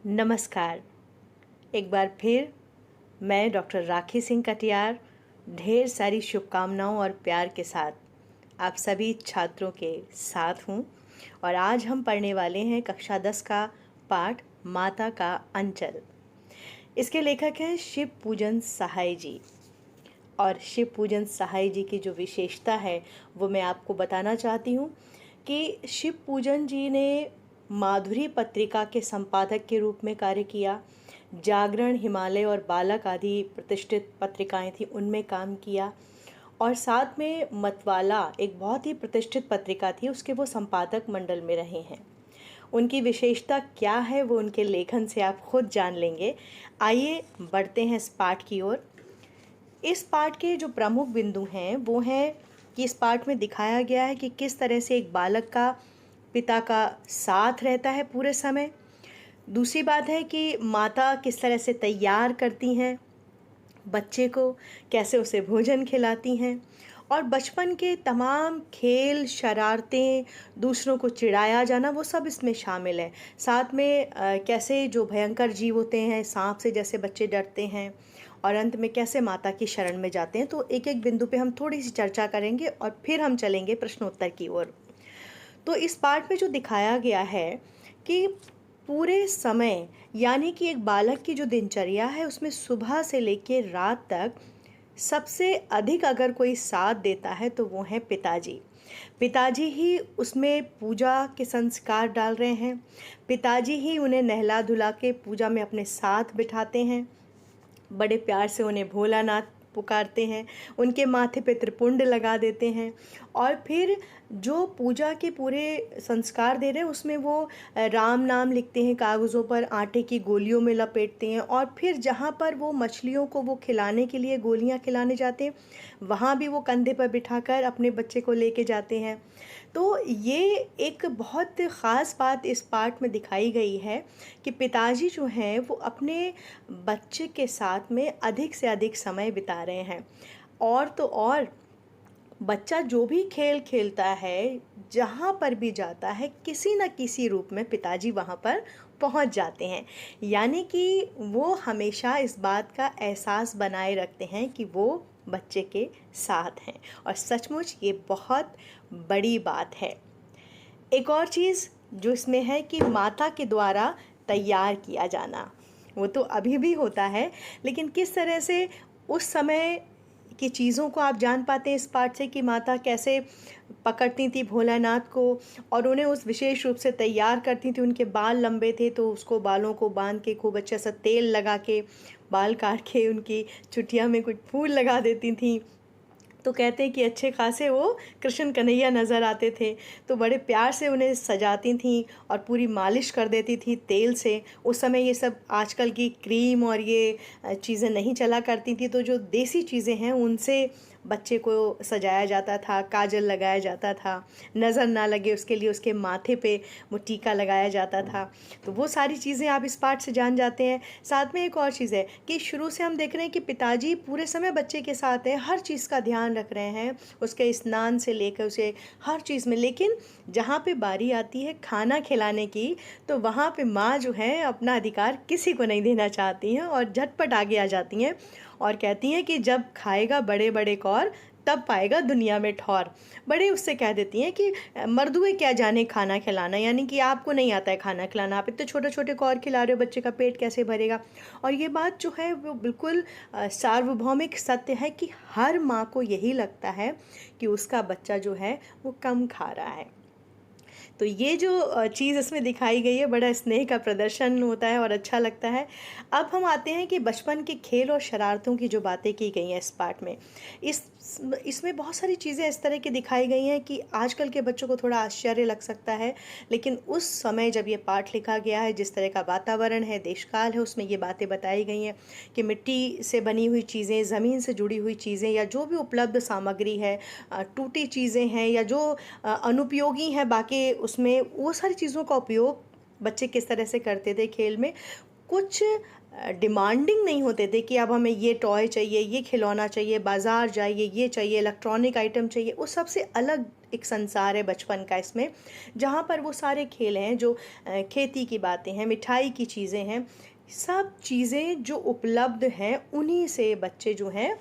नमस्कार। एक बार फिर मैं डॉक्टर राखी सिंह कटियार ढेर सारी शुभकामनाओं और प्यार के साथ आप सभी छात्रों के साथ हूँ। और आज हम पढ़ने वाले हैं कक्षा 10 का पाठ माता का अंचल। इसके लेखक हैं शिव पूजन सहाय जी। और शिव पूजन सहाय जी की जो विशेषता है वो मैं आपको बताना चाहती हूँ कि शिव पूजन जी ने माधुरी पत्रिका के संपादक के रूप में कार्य किया। जागरण, हिमालय और बालक आदि प्रतिष्ठित पत्रिकाएं थी, उनमें काम किया। और साथ में मतवाला एक बहुत ही प्रतिष्ठित पत्रिका थी, उसके वो संपादक मंडल में रहे हैं। उनकी विशेषता क्या है वो उनके लेखन से आप खुद जान लेंगे। आइए बढ़ते हैं इस पाठ की ओर। इस पाठ के जो प्रमुख बिंदु हैं वो हैं कि इस पाठ में दिखाया गया है कि किस तरह से एक बालक का पिता का साथ रहता है पूरे समय। दूसरी बात है कि माता किस तरह से तैयार करती हैं बच्चे को, कैसे उसे भोजन खिलाती हैं, और बचपन के तमाम खेल, शरारतें, दूसरों को चिढ़ाया जाना, वो सब इसमें शामिल है। साथ में कैसे जो भयंकर जीव होते हैं, सांप से जैसे बच्चे डरते हैं, और अंत में कैसे माता की शरण में जाते हैं। तो एक एक बिंदु पे हम थोड़ी सी चर्चा करेंगे और फिर हम चलेंगे प्रश्नोत्तर की ओर। तो इस पाठ में जो दिखाया गया है कि पूरे समय, यानी कि एक बालक की जो दिनचर्या है उसमें सुबह से लेकर रात तक सबसे अधिक अगर कोई साथ देता है तो वो हैं पिताजी। पिताजी ही उसमें पूजा के संस्कार डाल रहे हैं। पिताजी ही उन्हें नहला धुला के पूजा में अपने साथ बिठाते हैं। बड़े प्यार से उन्हें भोलानाथ पुकारते हैं, उनके माथे पे त्रिपुंड लगा देते हैं। और फिर जो पूजा के पूरे संस्कार दे रहे हैं उसमें वो राम नाम लिखते हैं कागज़ों पर, आटे की गोलियों में लपेटते हैं, और फिर जहाँ पर वो मछलियों को वो खिलाने के लिए गोलियाँ खिलाने जाते हैं वहाँ भी वो कंधे पर बिठाकर अपने बच्चे को लेके जाते हैं। तो ये एक बहुत ख़ास बात इस पाठ में दिखाई गई है कि पिताजी जो हैं वो अपने बच्चे के साथ में अधिक से अधिक समय बिता रहे हैं। और तो और बच्चा जो भी खेल खेलता है, जहाँ पर भी जाता है, किसी न किसी रूप में पिताजी वहाँ पर पहुँच जाते हैं। यानी कि वो हमेशा इस बात का एहसास बनाए रखते हैं कि वो बच्चे के साथ हैं, और सचमुच ये बहुत बड़ी बात है। एक और चीज़ जो इसमें है कि माता के द्वारा तैयार किया जाना, वो तो अभी भी होता है, लेकिन किस तरह से उस समय की चीज़ों को आप जान पाते हैं इस पाठ से कि माता कैसे पकड़ती थी भोलानाथ को और उन्हें उस विशेष रूप से तैयार करती थी। उनके बाल लंबे थे तो उसको बालों को बांध के खूब अच्छा सा तेल लगा के, बाल काट के उनकी चुटिया में कुछ फूल लगा देती थी। तो कहते हैं कि अच्छे खासे वो कृष्ण कन्हैया नज़र आते थे। तो बड़े प्यार से उन्हें सजाती थीं और पूरी मालिश कर देती थी तेल से। उस समय ये सब आजकल की क्रीम और ये चीज़ें नहीं चला करती थी, तो जो देसी चीज़ें हैं उनसे बच्चे को सजाया जाता था, काजल लगाया जाता था, नज़र ना लगे उसके लिए उसके माथे पे वो टीका लगाया जाता था। तो वो सारी चीज़ें आप इस पाठ से जान जाते हैं। साथ में एक और चीज़ है कि शुरू से हम देख रहे हैं कि पिताजी पूरे समय बच्चे के साथ हैं, हर चीज़ का ध्यान रख रहे हैं, उसके स्नान से लेकर उसे हर चीज़ में। लेकिन जहाँ पे बारी आती है खाना खिलाने की, तो वहाँ पे माँ जो है अपना अधिकार किसी को नहीं देना चाहती हैं और झटपट आगे आ जाती हैं और कहती हैं कि जब खाएगा बड़े बड़े कौर तब पाएगा दुनिया में ठौर। बड़े उससे कह देती हैं कि मर्दुए क्या जाने खाना खिलाना, यानी कि आपको नहीं आता है खाना खिलाना, आप इतने छोटे छोटे कौर खिला रहे हो, बच्चे का पेट कैसे भरेगा। और ये बात जो है वो बिल्कुल सार्वभौमिक सत्य है कि हर माँ को यही लगता है कि उसका बच्चा जो है वो कम खा रहा है। तो ये जो चीज़ इसमें दिखाई गई है, बड़ा स्नेह का प्रदर्शन होता है और अच्छा लगता है। अब हम आते हैं कि बचपन के खेल और शरारतों की जो बातें की गई हैं इस पाठ में, इस इसमें बहुत सारी चीज़ें इस तरह की दिखाई गई हैं कि आजकल के बच्चों को थोड़ा आश्चर्य लग सकता है, लेकिन उस समय जब ये पाठ लिखा गया है, जिस तरह का वातावरण है, देशकाल है, उसमें ये बातें बताई गई हैं कि मिट्टी से बनी हुई चीज़ें, ज़मीन से जुड़ी हुई चीज़ें, या जो भी उपलब्ध सामग्री है, टूटी चीज़ें हैं या जो अनुपयोगी हैं, बाकी उसमें वो सारी चीज़ों का उपयोग बच्चे किस तरह से करते थे खेल में। कुछ डिमांडिंग नहीं होते थे कि अब हमें ये टॉय चाहिए, ये खिलौना चाहिए, बाज़ार जाइए, ये चाहिए, इलेक्ट्रॉनिक आइटम चाहिए। वो सबसे अलग एक संसार है बचपन का इसमें, जहाँ पर वो सारे खेल हैं जो खेती की बातें हैं, मिठाई की चीज़ें हैं, सब चीज़ें जो उपलब्ध हैं उन्हीं से बच्चे जो हैं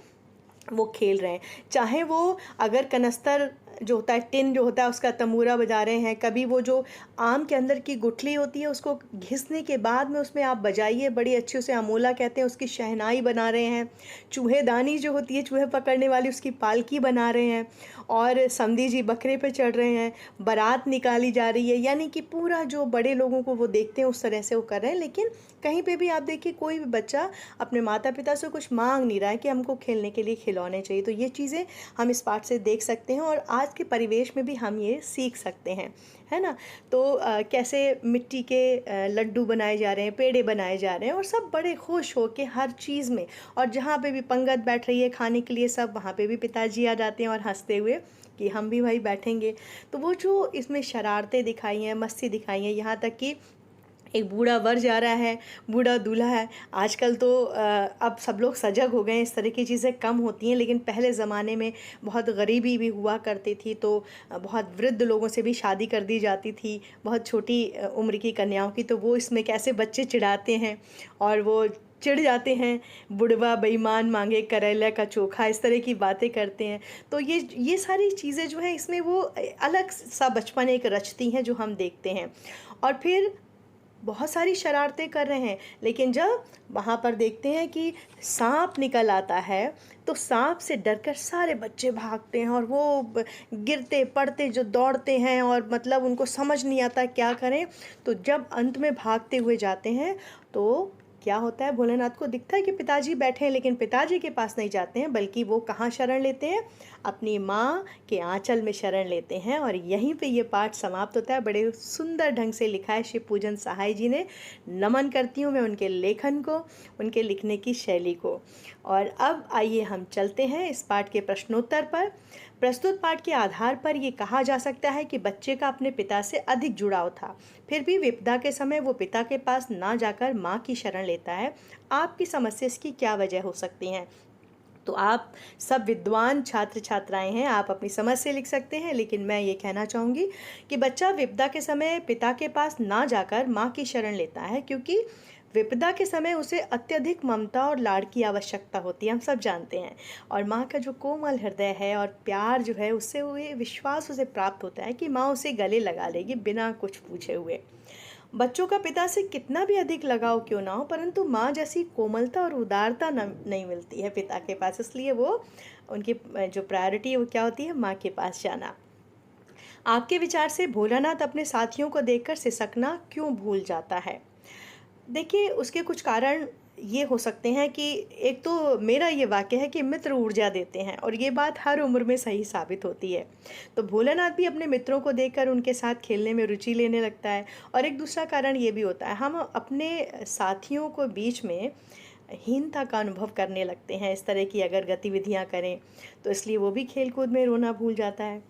वो खेल रहे हैं। चाहे वो अगर कनस्तर जो होता है, टिन जो होता है, उसका तंबूरा बजा रहे हैं, कभी वो जो आम के अंदर की गुठली होती है उसको घिसने के बाद में उसमें आप बजाइए, बड़ी अच्छी, उसे अमोला कहते हैं, उसकी शहनाई बना रहे हैं। चूहेदानी जो होती है, चूहे पकड़ने वाली, उसकी पालकी बना रहे हैं। और समधी जी बकरे पे चढ़ रहे हैं, बारात निकाली जा रही है। यानी कि पूरा जो बड़े लोगों को वो देखते हैं उस तरह से वो कर रहे हैं। लेकिन कहीं पे भी आप देखिए कोई भी बच्चा अपने माता पिता से कुछ मांग नहीं रहा है कि हमको खेलने के लिए खिलौने चाहिए। तो ये चीज़ें हम इस पाठ से देख सकते हैं और आज के परिवेश में भी हम ये सीख सकते हैं, है ना। तो कैसे मिट्टी के लड्डू बनाए जा रहे हैं, पेड़े बनाए जा रहे हैं, और सब बड़े खुश हो के हर चीज़ में, और जहाँ पे भी पंगत बैठ रही है खाने के लिए, सब वहाँ पे भी पिताजी आ जाते हैं और हंसते हुए कि हम भी भाई बैठेंगे। तो वो जो इसमें शरारतें दिखाई हैं, मस्ती दिखाई हैं, यहाँ तक कि एक बूढ़ा वर जा रहा है, बूढ़ा दूल्हा है। आजकल तो अब सब लोग सजग हो गए हैं, इस तरह की चीज़ें कम होती हैं, लेकिन पहले ज़माने में बहुत गरीबी भी हुआ करती थी, तो बहुत वृद्ध लोगों से भी शादी कर दी जाती थी, बहुत छोटी उम्र की कन्याओं की। तो वो इसमें कैसे बच्चे चिढ़ाते हैं और वो चिढ़ जाते हैं, बुढ़वा बेईमान मांगे करेला का चोखा, इस तरह की बातें करते हैं। तो ये सारी चीज़ें जो हैं इसमें वो अलग सा बचपन एक रचती हैं जो हम देखते हैं। और फिर बहुत सारी शरारतें कर रहे हैं, लेकिन जब वहाँ पर देखते हैं कि सांप निकल आता है, तो सांप से डरकर सारे बच्चे भागते हैं और वो गिरते पड़ते जो दौड़ते हैं, और मतलब उनको समझ नहीं आता क्या करें। तो जब अंत में भागते हुए जाते हैं तो क्या होता है, भोलेनाथ को दिखता है कि पिताजी बैठे हैं, लेकिन पिताजी के पास नहीं जाते हैं, बल्कि वो कहाँ शरण लेते हैं, अपनी माँ के आंचल में शरण लेते हैं। और यहीं पे ये पाठ समाप्त होता है। बड़े सुंदर ढंग से लिखा है शिव पूजन सहाय जी ने। नमन करती हूँ मैं उनके लेखन को, उनके लिखने की शैली को। और अब आइए हम चलते हैं इस पाठ के प्रश्नोत्तर पर। प्रस्तुत पाठ के आधार पर ये कहा जा सकता है कि बच्चे का अपने पिता से अधिक जुड़ाव था, फिर भी विपदा के समय वो पिता के पास ना जाकर माँ की शरण लेता है। आपकी समझ से इसकी क्या वजह हो सकती हैं? तो आप सब विद्वान छात्र छात्राएं हैं, आप अपनी समझ से लिख सकते हैं, लेकिन मैं ये कहना चाहूँगी कि बच्चा विपदा के समय पिता के पास ना जाकर माँ की शरण लेता है, क्योंकि विपदा के समय उसे अत्यधिक ममता और लाड़ की आवश्यकता होती है, हम सब जानते हैं। और माँ का जो कोमल हृदय है और प्यार जो है, उससे हुए विश्वास उसे प्राप्त होता है कि माँ उसे गले लगा लेगी बिना कुछ पूछे हुए। बच्चों का पिता से कितना भी अधिक लगाव क्यों ना हो, परंतु माँ जैसी कोमलता और उदारता नहीं मिलती है पिता के पास, इसलिए वो उनकी जो प्रायोरिटी है वो क्या होती है, माँ के पास जाना। आपके विचार से भोलानाथ अपने साथियों को देखकर सिसकना क्यों भूल जाता है? देखिए, उसके कुछ कारण ये हो सकते हैं कि एक तो मेरा ये वाक्य है कि मित्र ऊर्जा देते हैं, और ये बात हर उम्र में सही साबित होती है। तो भोलानाथ भी अपने मित्रों को देखकर उनके साथ खेलने में रुचि लेने लगता है। और एक दूसरा कारण ये भी होता है, हम अपने साथियों को बीच में हीनता का अनुभव करने लगते हैं इस तरह की अगर गतिविधियां करें, तो इसलिए वो भी खेल कूद में रोना भूल जाता है।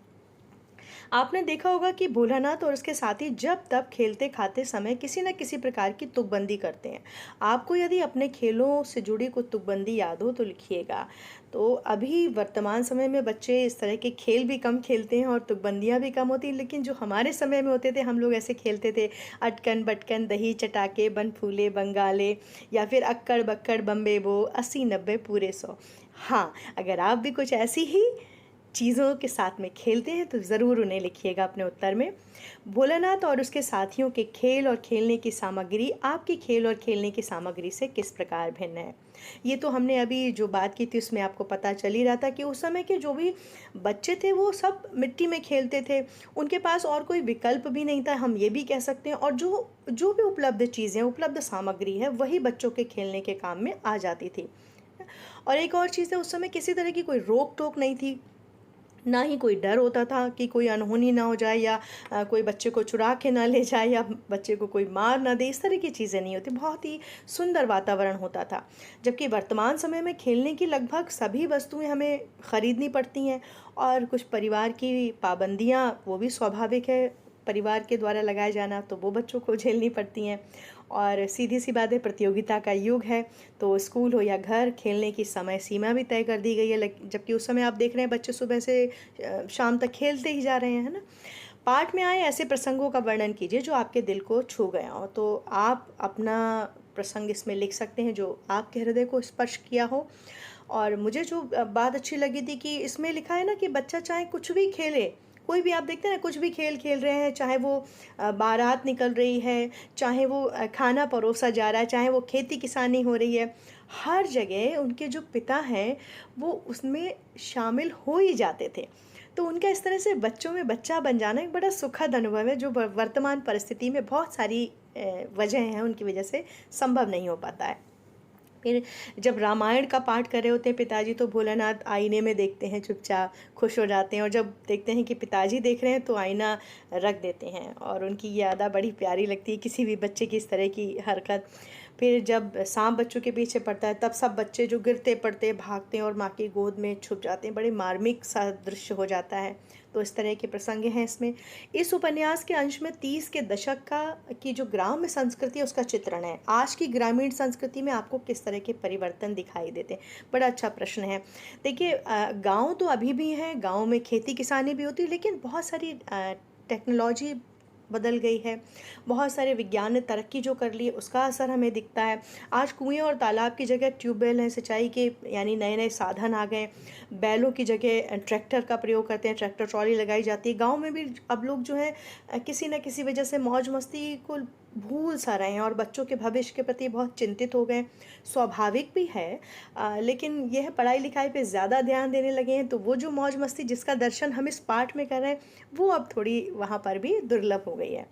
आपने देखा होगा कि भोलानाथ और उसके साथी जब तब खेलते खाते समय किसी न किसी प्रकार की तुकबंदी करते हैं। आपको यदि अपने खेलों से जुड़ी कोई तुकबंदी याद हो तो लिखिएगा। तो अभी वर्तमान समय में बच्चे इस तरह के खेल भी कम खेलते हैं और तुकबंदियाँ भी कम होती हैं, लेकिन जो हमारे समय में होते थे, हम लोग ऐसे खेलते थे, अटकन बटकन, दही चटाके, बन फूले बंगाले, या फिर अक्कड़ बक्कड़ बम्बे बो, 80 90 पूरे 100। हाँ, अगर आप भी कुछ ऐसी ही चीज़ों के साथ में खेलते हैं तो ज़रूर उन्हें लिखिएगा अपने उत्तर में। भोलानाथ और उसके साथियों के खेल और खेलने की सामग्री आपकी खेल और खेलने की सामग्री से किस प्रकार भिन्न है? ये तो हमने अभी जो बात की थी उसमें आपको पता चल ही रहा था कि उस समय के जो भी बच्चे थे वो सब मिट्टी में खेलते थे, उनके पास और कोई विकल्प भी नहीं था, हम ये भी कह सकते हैं। और जो जो भी उपलब्ध चीज़ें, उपलब्ध सामग्री है, वही बच्चों के खेलने के काम में आ जाती थी। और एक और चीज़ है, उस समय किसी तरह की कोई रोक टोक नहीं थी, ना ही कोई डर होता था कि कोई अनहोनी ना हो जाए, या कोई बच्चे को चुरा के ना ले जाए, या बच्चे को कोई मार ना दे, इस तरह की चीज़ें नहीं होती। बहुत ही सुंदर वातावरण होता था। जबकि वर्तमान समय में खेलने की लगभग सभी वस्तुएं हमें ख़रीदनी पड़ती हैं, और कुछ परिवार की पाबंदियां वो भी स्वाभाविक है, परिवार के द्वारा लगाए जाना, तो वो बच्चों को झेलनी पड़ती हैं। और सीधी सी बात है, प्रतियोगिता का युग है, तो स्कूल हो या घर, खेलने की समय सीमा भी तय कर दी गई है, जबकि उस समय आप देख रहे हैं बच्चे सुबह से शाम तक खेलते ही जा रहे हैं, है ना। पाठ में आए ऐसे प्रसंगों का वर्णन कीजिए जो आपके दिल को छू गया हो। तो आप अपना प्रसंग इसमें लिख सकते हैं जो आपके हृदय को स्पर्श किया हो। और मुझे जो बात अच्छी लगी थी कि इसमें लिखा है ना कि बच्चा चाहे कुछ भी खेले, कोई भी आप देखते हैं ना, कुछ भी खेल खेल रहे हैं, चाहे वो बारात निकल रही है, चाहे वो खाना परोसा जा रहा है, चाहे वो खेती किसानी हो रही है, हर जगह उनके जो पिता हैं वो उसमें शामिल हो ही जाते थे। तो उनका इस तरह से बच्चों में बच्चा बन जाना एक बड़ा सुखद अनुभव है, जो वर्तमान परिस्थिति में बहुत सारी वजह हैं उनकी वजह से संभव नहीं हो पाता है। फिर जब रामायण का पाठ कर रहे होते हैं पिताजी, तो भोलानाथ आईने में देखते हैं, चुपचाप खुश हो जाते हैं, और जब देखते हैं कि पिताजी देख रहे हैं तो आईना रख देते हैं, और उनकी ये अदा बड़ी प्यारी लगती है, किसी भी बच्चे की इस तरह की हरकत। फिर जब सांप बच्चों के पीछे पड़ता है, तब सब बच्चे जो गिरते पड़ते भागते हैं और माँ की गोद में छुप जाते हैं, बड़े मार्मिक सा दृश्य हो जाता है। तो इस तरह के प्रसंग हैं इसमें। इस उपन्यास के अंश में 30 के दशक का की जो ग्राम्य संस्कृति है उसका चित्रण है। आज की ग्रामीण संस्कृति में आपको किस तरह के परिवर्तन दिखाई देते हैं, बड़ा अच्छा प्रश्न है। देखिए, गांव तो अभी भी हैं, गांव में खेती किसानी भी होती है, लेकिन बहुत सारी टेक्नोलॉजी बदल गई है, बहुत सारे विज्ञान ने तरक्की जो कर ली है उसका असर हमें दिखता है। आज कुएं और तालाब की जगह ट्यूबवेल हैं, सिंचाई के यानी नए नए साधन आ गए। बैलों की जगह ट्रैक्टर का प्रयोग करते हैं, ट्रैक्टर ट्रॉली लगाई जाती है। गांव में भी अब लोग जो है किसी न किसी वजह से मौज मस्ती को भूल सा रहे हैं और बच्चों के भविष्य के प्रति बहुत चिंतित हो गए। स्वाभाविक भी है, लेकिन यह पढ़ाई लिखाई पे ज़्यादा ध्यान देने लगे हैं, तो वो जो मौज मस्ती जिसका दर्शन हम इस पाठ में कर रहे हैं वो अब थोड़ी वहाँ पर भी दुर्लभ हो गई है।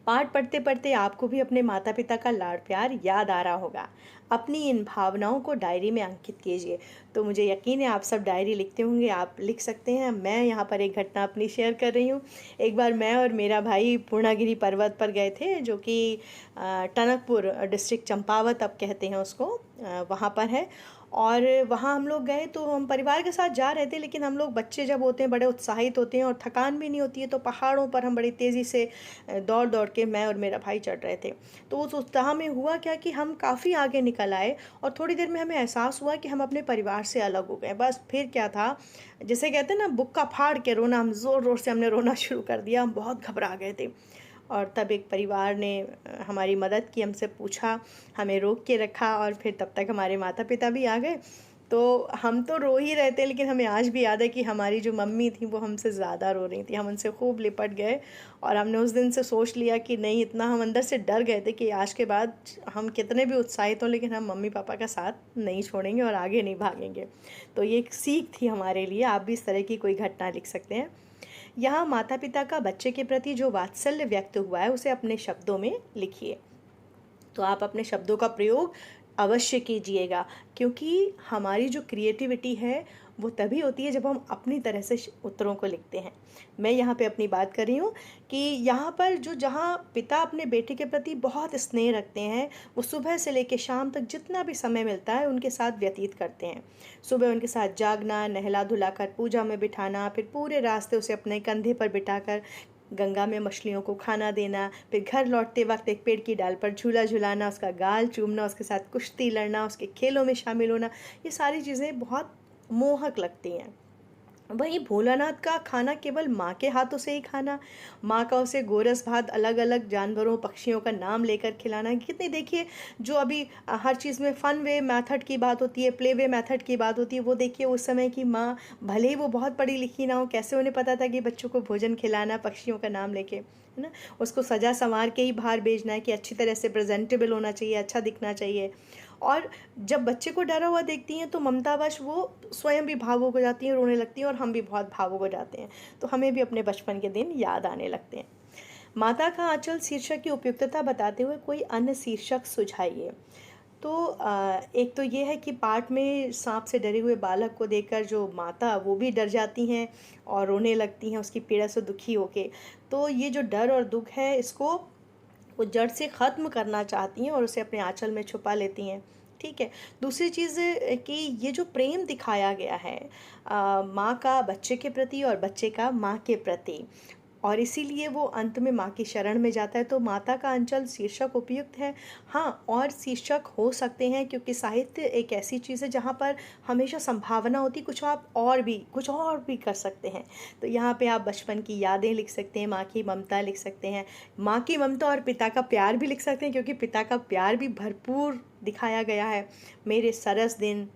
पाठ पढ़ते पढ़ते आपको भी अपने माता पिता का लाड़ प्यार याद आ रहा होगा। अपनी इन भावनाओं को डायरी में अंकित कीजिए। तो मुझे यकीन है आप सब डायरी लिखते होंगे, आप लिख सकते हैं। मैं यहाँ पर एक घटना अपनी शेयर कर रही हूँ। एक बार मैं और मेरा भाई पूर्णागिरि पर्वत पर गए थे, जो कि टनकपुर डिस्ट्रिक्ट, चंपावत अब कहते हैं उसको, वहाँ पर है। और वहाँ हम लोग गए तो हम परिवार के साथ जा रहे थे, लेकिन हम लोग बच्चे जब होते हैं बड़े उत्साहित होते हैं और थकान भी नहीं होती है, तो पहाड़ों पर हम बड़ी तेज़ी से दौड़ दौड़ के मैं और मेरा भाई चढ़ रहे थे। तो उस उत्साह में हुआ क्या कि हम काफ़ी आगे निकल आए और थोड़ी देर में हमें एहसास हुआ कि हम अपने परिवार से अलग हो गए। बस फिर क्या था, जिसे कहते हैं ना बुक्का फाड़ के रोना, हम ज़ोर ज़ोर से हमने रोना शुरू कर दिया, हम बहुत घबरा गए थे। और तब एक परिवार ने हमारी मदद की, हमसे पूछा, हमें रोक के रखा, और फिर तब तक हमारे माता पिता भी आ गए। तो हम तो रो ही रहे थे, लेकिन हमें आज भी याद है कि हमारी जो मम्मी थी वो हमसे ज़्यादा रो रही थी। हम उनसे खूब लिपट गए और हमने उस दिन से सोच लिया कि नहीं, इतना हम अंदर से डर गए थे कि आज के बाद हम कितने भी उत्साहित हों लेकिन हम मम्मी पापा का साथ नहीं छोड़ेंगे और आगे नहीं भागेंगे। तो ये एक सीख थी हमारे लिए। आप भी इस तरह की कोई घटना लिख सकते हैं। यहाँ माता पिता का बच्चे के प्रति जो वात्सल्य व्यक्त हुआ है उसे अपने शब्दों में लिखिए। तो आप अपने शब्दों का प्रयोग अवश्य कीजिएगा, क्योंकि हमारी जो क्रिएटिविटी है वो तभी होती है जब हम अपनी तरह से उत्तरों को लिखते हैं। मैं यहाँ पे अपनी बात कर रही हूँ कि यहाँ पर जो जहाँ पिता अपने बेटे के प्रति बहुत स्नेह रखते हैं, वो सुबह से लेकर शाम तक जितना भी समय मिलता है उनके साथ व्यतीत करते हैं। सुबह उनके साथ जागना, नहला धुलाकर पूजा में बिठाना, फिर पूरे रास्ते उसे अपने कंधे पर बिठाकर गंगा में मछलियों को खाना देना, फिर घर लौटते वक्त एक पेड़ की डाल पर झूला झुलाना, उसका गाल चूमना, उसके साथ कुश्ती लड़ना, उसके खेलों में शामिल होना, ये सारी चीज़ें बहुत मोहक लगती हैं। वहीं भोलानाथ का खाना केवल माँ के हाथों से ही खाना, माँ का उसे गोरस भात अलग अलग जानवरों पक्षियों का नाम लेकर खिलाना, कितनी देखिए जो अभी हर चीज़ में फन वे मेथड की बात होती है, प्ले वे मेथड की बात होती है, वो देखिए उस समय की माँ, भले ही वो बहुत पढ़ी लिखी ना हो, कैसे उन्हें पता था कि बच्चों को भोजन खिलाना पक्षियों का नाम लेके, है ना। उसको सजा संवार के ही बाहर भेजना है कि अच्छी तरह से प्रेजेंटेबल होना चाहिए, अच्छा दिखना चाहिए। और जब बच्चे को डरा हुआ देखती हैं तो ममतावश वो स्वयं भी भावुक हो जाती हैं, रोने लगती हैं, और हम भी बहुत भावुक हो जाते हैं। तो हमें भी अपने बचपन के दिन याद आने लगते हैं। माता का आंचल शीर्षक की उपयुक्तता बताते हुए कोई अन्य शीर्षक सुझाइए। तो एक तो ये है कि पाठ में सांप से डरे हुए बालक को देखकर जो माता वो भी डर जाती हैं और रोने लगती हैं उसकी पीड़ा से दुखी होके। तो ये जो डर और दुख है इसको वो जड़ से ख़त्म करना चाहती हैं और उसे अपने आंचल में छुपा लेती हैं। ठीक है। दूसरी चीज़ कि ये जो प्रेम दिखाया गया है माँ का बच्चे के प्रति और बच्चे का माँ के प्रति, और इसीलिए वो अंत में माँ की शरण में जाता है। तो माता का अंचल शीर्षक उपयुक्त है। हाँ, और शीर्षक हो सकते हैं क्योंकि साहित्य एक ऐसी चीज़ है जहाँ पर हमेशा संभावना होती, कुछ और भी कर सकते हैं। तो यहाँ पे आप बचपन की यादें लिख सकते हैं, माँ की ममता लिख सकते हैं, माँ की ममता और पिता का प्यार भी लिख सकते हैं क्योंकि पिता का प्यार भी भरपूर दिखाया गया है। मेरे सरस दिन,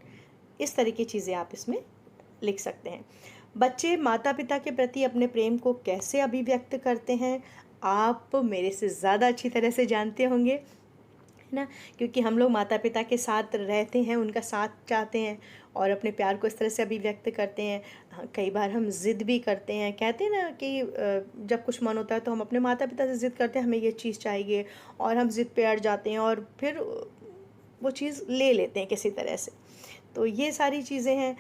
इस तरह की चीज़ें आप इसमें लिख सकते हैं। बच्चे माता पिता के प्रति अपने प्रेम को कैसे अभिव्यक्त करते हैं, आप मेरे से ज़्यादा अच्छी तरह से जानते होंगे, है ना? क्योंकि हम लोग माता पिता के साथ रहते हैं, उनका साथ चाहते हैं और अपने प्यार को इस तरह से अभिव्यक्त करते हैं। हाँ, कई बार हम ज़िद भी करते हैं, कहते हैं ना कि जब कुछ मन होता है तो हम अपने माता पिता से ज़िद करते हैं, हमें ये चीज़ चाहिए, और हम ज़िद पे अड़ जाते हैं और फिर वो चीज़ ले लेते हैं किसी तरह से। तो ये सारी चीज़ें हैं।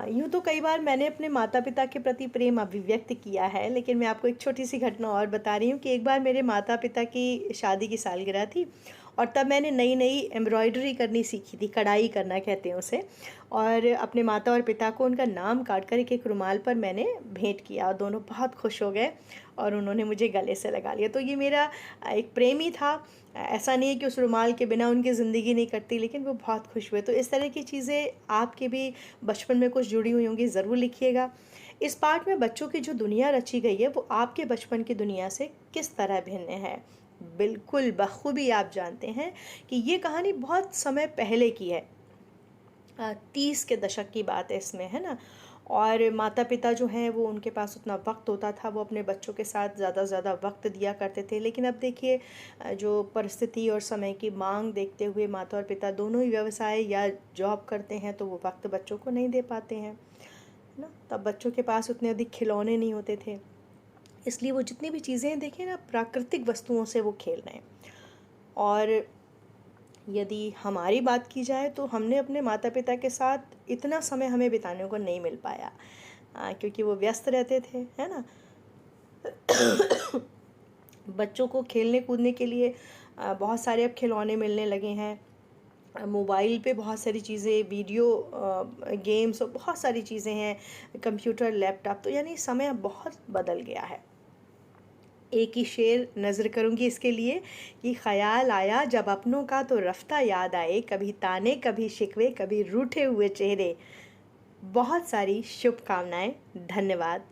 यूँ तो कई बार मैंने अपने माता पिता के प्रति प्रेम अभिव्यक्त किया है, लेकिन मैं आपको एक छोटी सी घटना और बता रही हूँ कि एक बार मेरे माता पिता की शादी की सालगिरह थी और तब मैंने नई नई एम्ब्रॉयडरी करनी सीखी थी, कढ़ाई करना कहते हैं उसे। और अपने माता और पिता को उनका नाम काट कर एक एक रुमाल पर मैंने भेंट किया और दोनों बहुत खुश हो गए और उन्होंने मुझे गले से लगा लिया। तो ये मेरा एक प्रेम ही था। ऐसा नहीं है कि उस रुमाल के बिना उनकी ज़िंदगी नहीं कटती, लेकिन वो बहुत खुश हुए। तो इस तरह की चीज़ें आपके भी बचपन में कुछ जुड़ी हुई होंगी, ज़रूर लिखिएगा। इस पाठ में बच्चों की जो दुनिया रची गई है वो आपके बचपन की दुनिया से किस तरह भिन्न है। बिल्कुल बखूबी आप जानते हैं कि ये कहानी बहुत समय पहले की है। 30 के दशक की बात है इसमें, है ना? और माता पिता जो हैं वो, उनके पास उतना वक्त होता था, वो अपने बच्चों के साथ ज़्यादा से ज़्यादा वक्त दिया करते थे। लेकिन अब देखिए, जो परिस्थिति और समय की मांग देखते हुए माता और पिता दोनों ही व्यवसाय या जॉब करते हैं, तो वो वक्त बच्चों को नहीं दे पाते हैं, है ना? तब बच्चों के पास उतने अधिक खिलौने नहीं होते थे, इसलिए वो जितनी भी चीज़ें देखें ना, प्राकृतिक वस्तुओं से वो खेल रहे हैं। और यदि हमारी बात की जाए तो हमने अपने माता पिता के साथ इतना समय हमें बिताने को नहीं मिल पाया, क्योंकि वो व्यस्त रहते थे, है ना? बच्चों को खेलने कूदने के लिए बहुत सारे अब खिलौने मिलने लगे हैं। मोबाइल पे बहुत सारी चीज़ें, वीडियो गेम्स और बहुत सारी चीज़ें हैं, कंप्यूटर, लैपटॉप, तो यानी समय बहुत बदल गया है। एक ही शेर नज़र करूँगी इसके लिए कि ख़याल आया जब अपनों का तो रफ्ता याद आए, कभी ताने कभी शिकवे कभी रूठे हुए चेहरे। बहुत सारी शुभकामनाएं। धन्यवाद।